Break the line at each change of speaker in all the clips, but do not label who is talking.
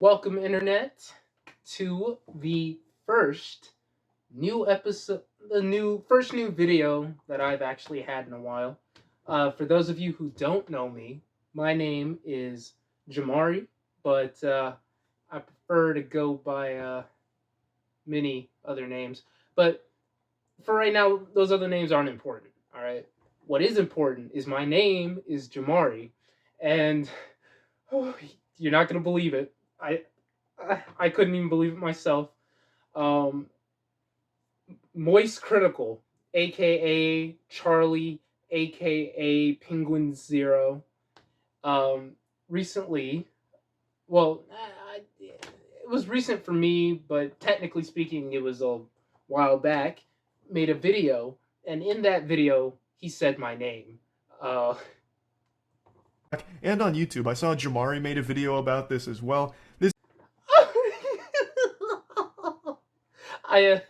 Welcome, Internet, to the first new episode, the first new video that I've actually had in a while. For those of you who don't know me, my name is Jamari, but I prefer to go by many other names. But for right now, those other names aren't important. All right. What is important is my name is Jamari, and oh, you're not gonna believe it. I couldn't even believe it myself. Um, Moist Critical, aka Charlie, aka Penguinz0. Um, Recently, well, it was recent for me, but technically speaking, it was a while back. Made a video, and in that video, he said my name. Uh,
And on YouTube, I saw Jamari made a video about this as well. This
I,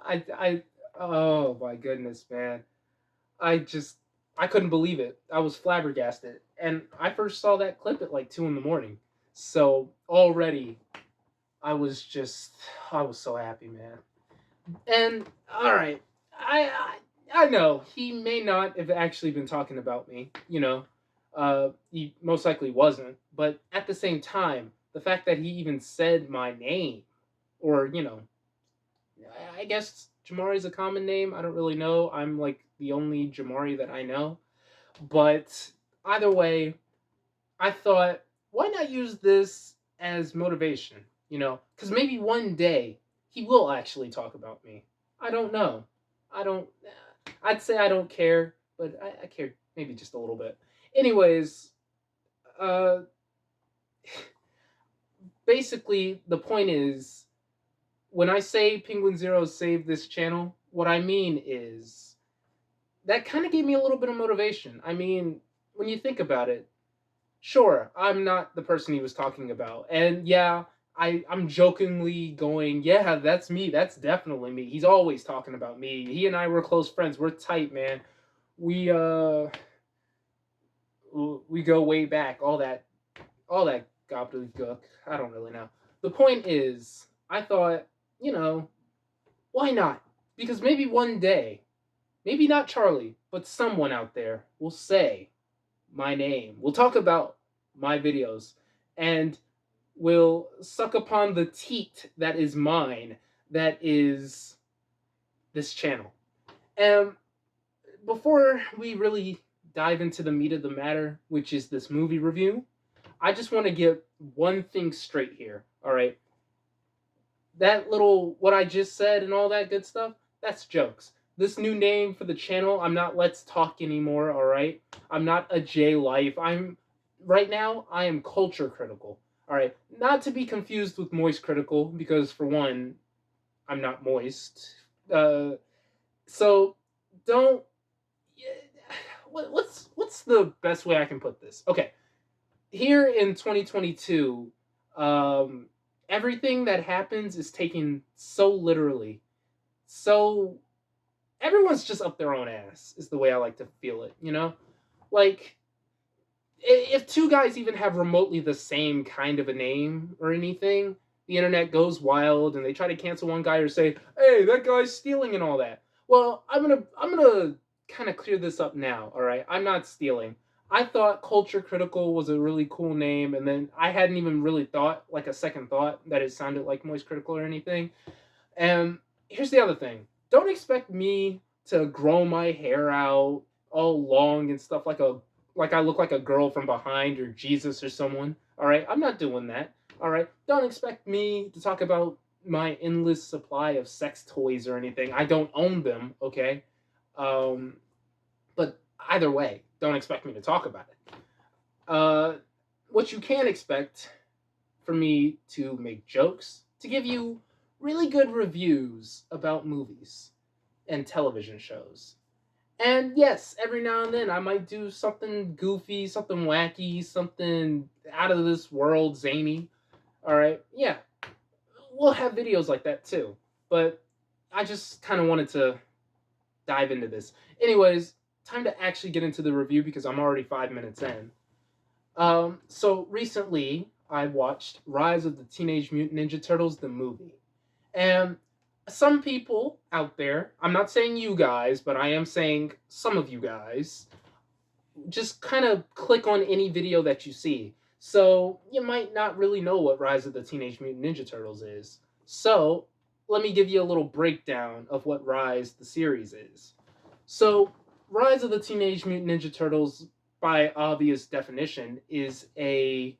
I, oh my goodness, man. I just I couldn't believe it. I was flabbergasted. And I first saw that clip at like 2 in the morning. So already I was so happy, man. And all right, I know he may not have actually been talking about me, he most likely wasn't, but at the same time, the fact that he even said my name, or I guess Jamari is a common name. I don't really know. I'm like the only Jamari that I know. But either way, I thought, why not use this as motivation? Because maybe one day he will actually talk about me. I don't know. I don't. I'd say I don't care, but I care maybe just a little bit. Anyways, uh, basically the point is, when I say Penguinz0 saved this channel, what I mean is that kind of gave me a little bit of motivation. I mean, when you think about it, sure, I'm not the person he was talking about. And yeah, I'm jokingly going, yeah, that's me. That's definitely me. He's always talking about me. He and I were close friends. We're tight, man. We we go way back. All that gobbledygook. I don't really know. The point is, I thought, you know, why not? Because maybe one day, maybe not Charlie, but someone out there will say my name. We'll talk about my videos and will suck upon the teat that is mine, that is this channel. And before we really dive into the meat of the matter, which is this movie review, I just want to get one thing straight here, all right? That little, what I just said and all that good stuff, that's jokes. This new name for the channel, I'm not Let's Talk anymore, all right? I'm not a J Life. Right now, I am culture critical, all right? Not to be confused with moist critical, because for one, I'm not moist. So don't. What's the best way I can put this? Okay, here in 2022, everything that happens is taken so literally. So everyone's just up their own ass, is the way I like to feel it, Like, if two guys even have remotely the same kind of a name or anything, the internet goes wild and they try to cancel one guy or say, "Hey, that guy's stealing" and all that. Well, I'm gonna kind of clear this up now. All right, I'm not stealing. I thought Culture Critical was a really cool name, and then I hadn't even really thought, like a second thought, that it sounded like Moist Critical or anything. And here's the other thing: don't expect me to grow my hair out all long and stuff like I look like a girl from behind or Jesus or someone. All right, I'm not doing that. All right, don't expect me to talk about my endless supply of sex toys or anything. I don't own them. Okay, um, but either way, don't expect me to talk about it. Uh, what you can expect for me to make jokes, to give you really good reviews about movies and television shows. And yes, every now and then I might do something goofy, something wacky, something out of this world zany. All right, yeah, we'll have videos like that too. But I just kind of wanted to dive into this. Anyways, time to actually get into the review because I'm already 5 minutes in. So recently I watched Rise of the Teenage Mutant Ninja Turtles, the movie. And some people out there, I'm not saying you guys, but I am saying some of you guys, just kind of click on any video that you see. So you might not really know what Rise of the Teenage Mutant Ninja Turtles is. So let me give you a little breakdown of what Rise the series is. So Rise of the Teenage Mutant Ninja Turtles, by obvious definition, is a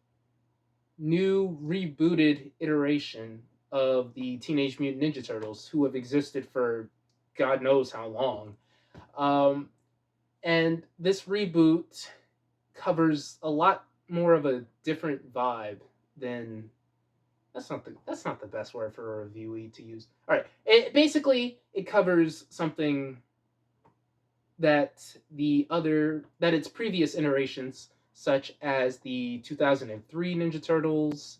new rebooted iteration of the Teenage Mutant Ninja Turtles, who have existed for God knows how long. Um, and this reboot covers a lot more of a different vibe than that's not the best word for a reviewee to use. All right, it covers something that its previous iterations, such as the 2003 Ninja Turtles,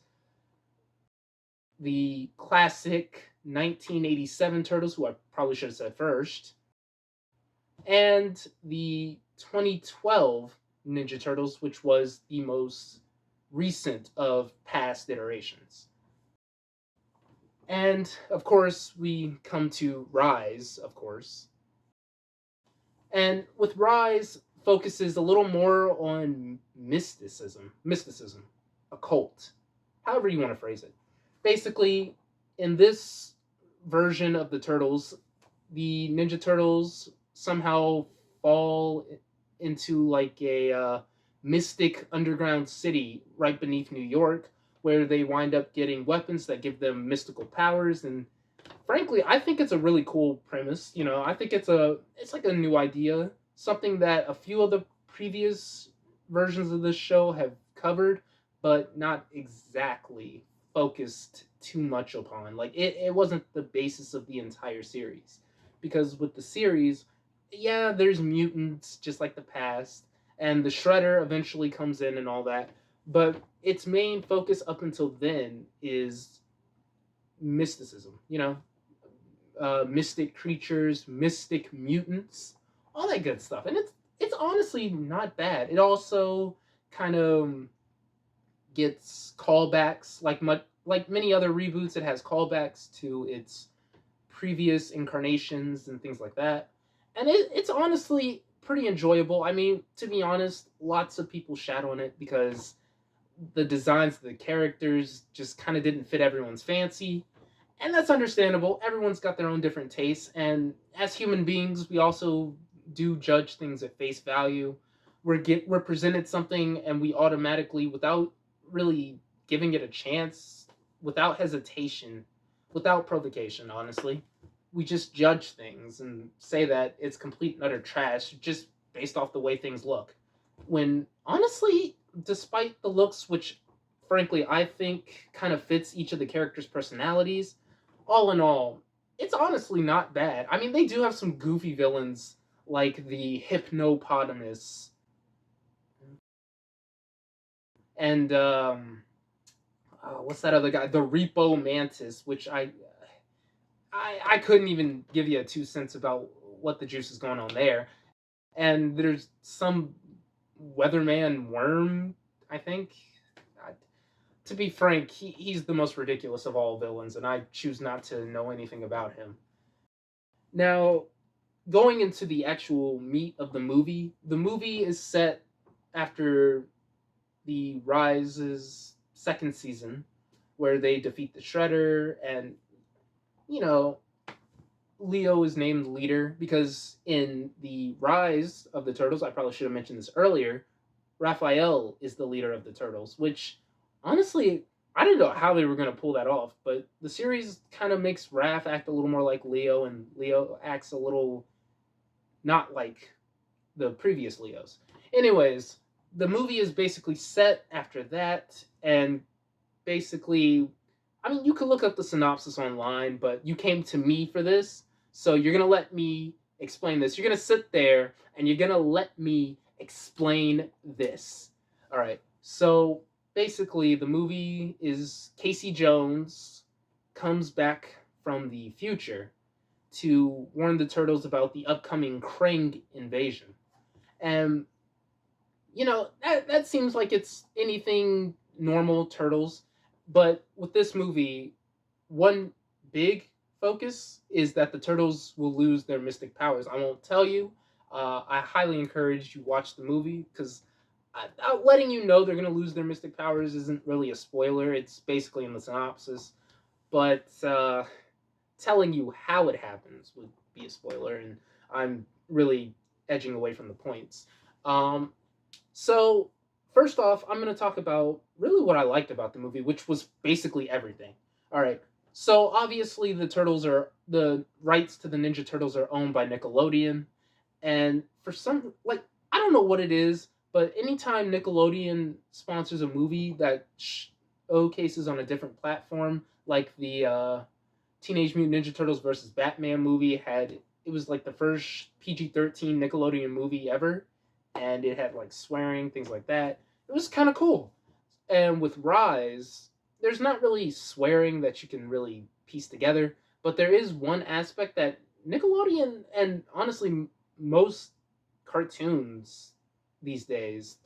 the classic 1987 Turtles, who I probably should have said first, and the 2012 Ninja Turtles, which was the most recent of past iterations. And of course, we come to Rise, of course. And with Rise, focuses a little more on mysticism, occult, however you want to phrase it. Basically, in this version of the Turtles, the Ninja Turtles somehow fall into like a mystic underground city right beneath New York, where they wind up getting weapons that give them mystical powers. And frankly, I think it's a really cool premise. I think it's like a new idea, something that a few of the previous versions of this show have covered, but not exactly focused too much upon. Like it wasn't the basis of the entire series. Because with the series, yeah, there's mutants just like the past, and the Shredder eventually comes in and all that. But its main focus up until then is mysticism, mystic creatures, mystic mutants, all that good stuff. And it's honestly not bad. It also kind of gets callbacks, like many other reboots. It has callbacks to its previous incarnations and things like that. And it's honestly pretty enjoyable. I mean, to be honest, lots of people shat on it because the designs of the characters just kind of didn't fit everyone's fancy. And that's understandable. Everyone's got their own different tastes. And as human beings, we also do judge things at face value. We're presented something and we automatically, without really giving it a chance, without hesitation, without provocation, honestly, we just judge things and say that it's complete and utter trash just based off the way things look. When honestly, despite the looks, which frankly I think kind of fits each of the characters' personalities, all in all, it's honestly not bad. I mean, they do have some goofy villains like the Hypnopotamus and what's that other guy? The Repo Mantis, which I couldn't even give you a 2 cents about what the juice is going on there. And there's some Weatherman worm, I think. I, to be frank, he's the most ridiculous of all villains, and I choose not to know anything about him. Now, going into the actual meat of the movie is set after the Rise's second season, where they defeat the Shredder, and you know, Leo is named leader because in the Rise of the Turtles, I probably should have mentioned this earlier, Raphael is the leader of the Turtles, which honestly, I didn't know how they were going to pull that off, but the series kind of makes Raph act a little more like Leo, and Leo acts a little not like the previous Leos. Anyways, the movie is basically set after that, and basically, I mean, you can look up the synopsis online, but you came to me for this, so you're gonna let me explain this. You're gonna sit there and you're gonna let me explain this. All right. So basically, the movie is Casey Jones comes back from the future to warn the turtles about the upcoming Krang invasion. And that seems like it's anything normal turtles. But with this movie, one big focus is that the turtles will lose their mystic powers. I won't tell you. I highly encourage you watch the movie because letting you know they're gonna lose their mystic powers isn't really a spoiler. It's basically in the synopsis, but telling you how it happens would be a spoiler, and I'm really edging away from the points. Um, so first off, I'm going to talk about really what I liked about the movie, which was basically everything. All right. So obviously the rights to the Ninja Turtles are owned by Nickelodeon, and for some like I don't know what it is, but anytime Nickelodeon sponsors a movie that showcases on a different platform, like the Teenage Mutant Ninja Turtles versus Batman movie it was like the first PG-13 Nickelodeon movie ever, and it had like swearing, things like that. It was kind of cool. And with Rise, there's not really swearing that you can really piece together, but there is one aspect that Nickelodeon and honestly most cartoons these days,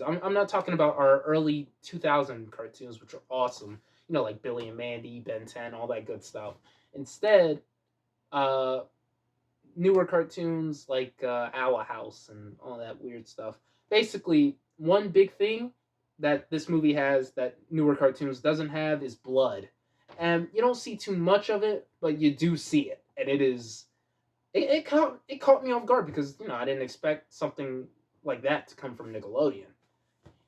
I'm not talking about our early 2000 cartoons, which are awesome, like Billy and Mandy, Ben 10, all that good stuff. Instead, uh, newer cartoons like Owl House and all that weird stuff. Basically, one big thing that this movie has that newer cartoons doesn't have is blood, and you don't see too much of it, but you do see it, and it caught me off guard because I didn't expect something like that to come from Nickelodeon.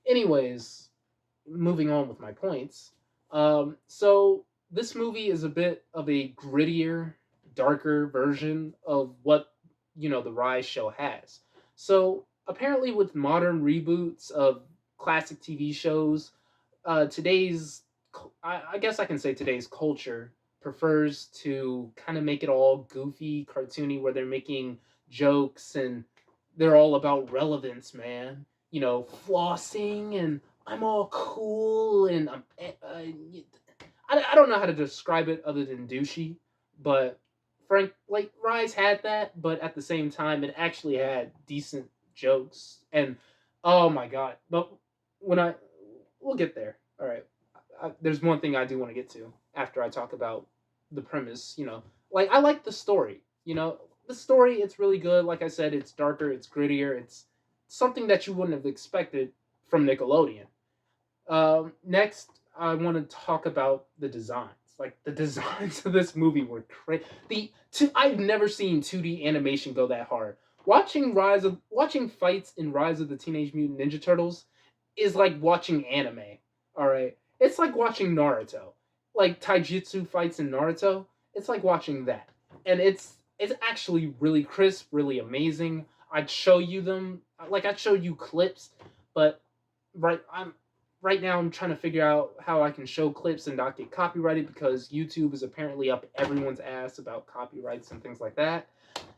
Anyways, moving on with my points. So this movie is a bit of a grittier, darker version of what the Rise show has. So apparently, with modern reboots of classic TV shows, today's I guess I can say today's culture prefers to kind of make it all goofy, cartoony, where they're making jokes and they're all about relevance, man. Flossing and I'm all cool and I don't know how to describe it other than douchey, but Frank like Rise had that, but at the same time it actually had decent jokes and oh my god! But when I we'll get there. All right, there's one thing I do want to get to after I talk about the premise. Like I like the story. The story it's really good. Like I said, it's darker, it's grittier, it's something that you wouldn't have expected from Nickelodeon. Next, I want to talk about the designs. Like the designs of this movie were crazy. I've never seen 2D animation go that hard. Watching fights in Rise of the Teenage Mutant Ninja Turtles is like watching anime. All right, it's like watching Naruto, like taijutsu fights in Naruto. It's like watching that, and it's actually really crisp, really amazing. I'd show you them, like I'd show you clips, but right I'm right now I'm trying to figure out how I can show clips and not get copyrighted because YouTube is apparently up everyone's ass about copyrights and things like that.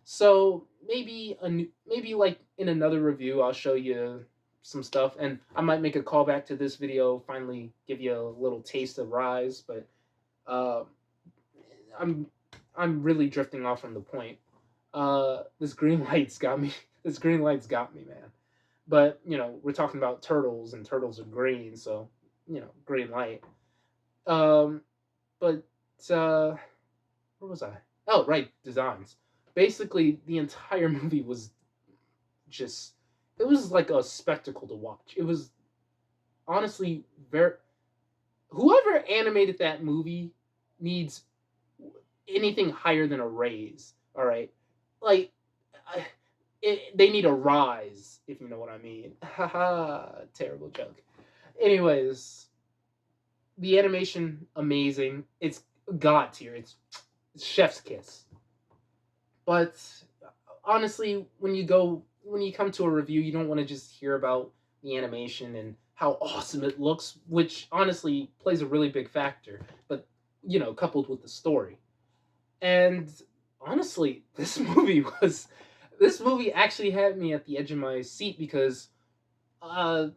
So maybe like in another review I'll show you some stuff and I might make a callback to this video, finally give you a little taste of Rise, but uh, I'm I'm really drifting off from the point. This green light's got me. This green light's got me, man. But we're talking about turtles, and turtles are green, so green light. Um, but where was I? Oh, right, designs. Basically, the entire movie was just. It was like a spectacle to watch. It was honestly very. Whoever animated that movie needs anything higher than a raise. All right, like they need a rise, if you know what I mean. Haha, terrible joke. Anyways, the animation amazing. It's god tier. It's chef's kiss. But honestly, when you come to a review, you don't want to just hear about the animation and how awesome it looks, which honestly plays a really big factor. But coupled with the story. And honestly, this movie actually had me at the edge of my seat because uh,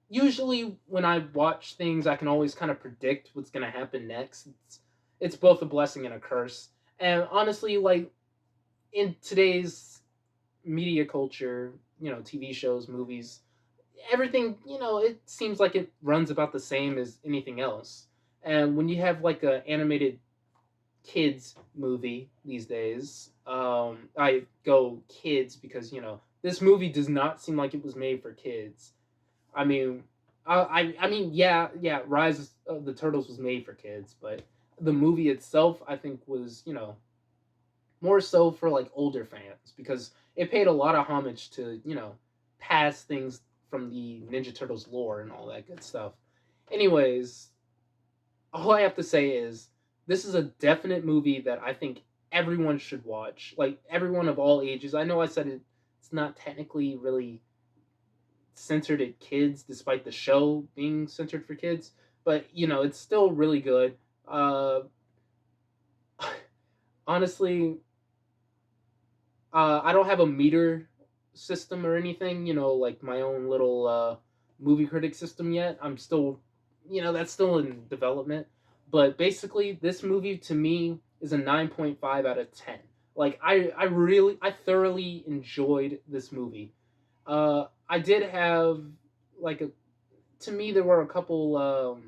usually when I watch things, I can always kind of predict what's gonna happen next. It's both a blessing and a curse. And honestly, like in today's media culture, TV shows, movies, everything, it seems like it runs about the same as anything else. And when you have like a animated kids movie these days, I go kids because this movie does not seem like it was made for kids. I mean, I mean, yeah, Rise of the Turtles was made for kids, but the movie itself, I think, was more so for like older fans because it paid a lot of homage to past things from the Ninja Turtles lore and all that good stuff. Anyways, all I have to say is this is a definite movie that I think everyone should watch. Like everyone of all ages. I know I said it's not technically really centered at kids, despite the show being centered for kids. But it's still really good. Uh, honestly, I don't have a meter system or anything. Like my own little movie critic system yet. I'm still, that's still in development. But basically, this movie to me is a 9.5 out of 10. Like I thoroughly enjoyed this movie. I did have like a to me there were a couple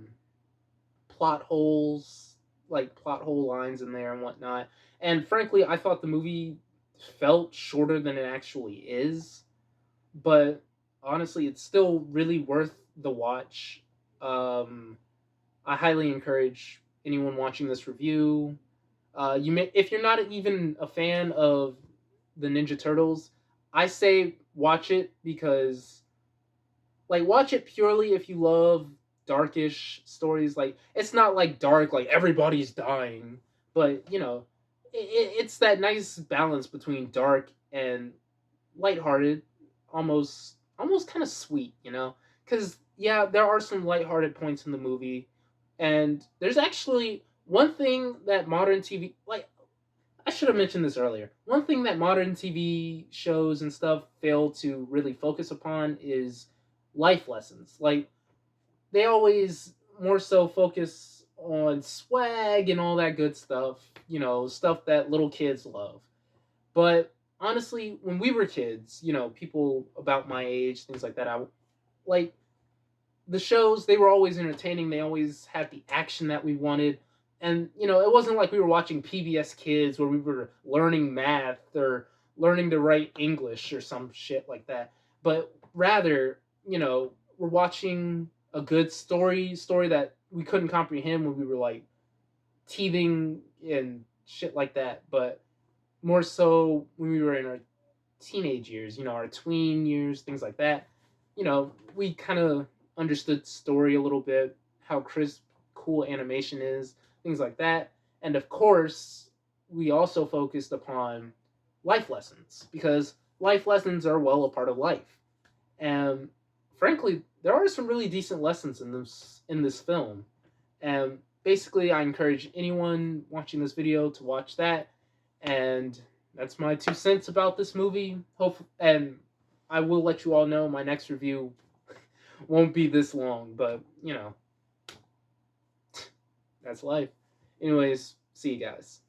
plot holes, like plot hole lines in there and whatnot. And frankly, I thought the movie felt shorter than it actually is, but honestly, it's still really worth the watch. Um, I highly encourage anyone watching this review. If you're not even a fan of the Ninja Turtles, I say watch it because watch it purely if you love darkish stories. Like it's not like dark like everybody's dying, but it's that nice balance between dark and lighthearted, almost kind of sweet, because yeah, there are some lighthearted points in the movie, and there's actually one thing that modern TV, like, I should have mentioned this earlier. One thing that modern TV shows and stuff fail to really focus upon is life lessons. Like they always more so focus on swag and all that good stuff, stuff that little kids love. But honestly, when we were kids, people about my age, things like that, I like the shows. They were always entertaining. They always had the action that we wanted. And it wasn't like we were watching PBS Kids where we were learning math or learning to write English or some shit like that. But rather, we're watching a good story that we couldn't comprehend when we were like teething and shit like that. But more so when we were in our teenage years, our tween years, things like that. We kind of understood story a little bit, how crisp, cool animation is, things like that. And of course, we also focused upon life lessons because life lessons are well a part of life. And frankly, there are some really decent lessons in this film. And basically, I encourage anyone watching this video to watch that. And that's my 2 cents about this movie. And I will let you all know my next review won't be this long, but that's life. Anyways, see you guys.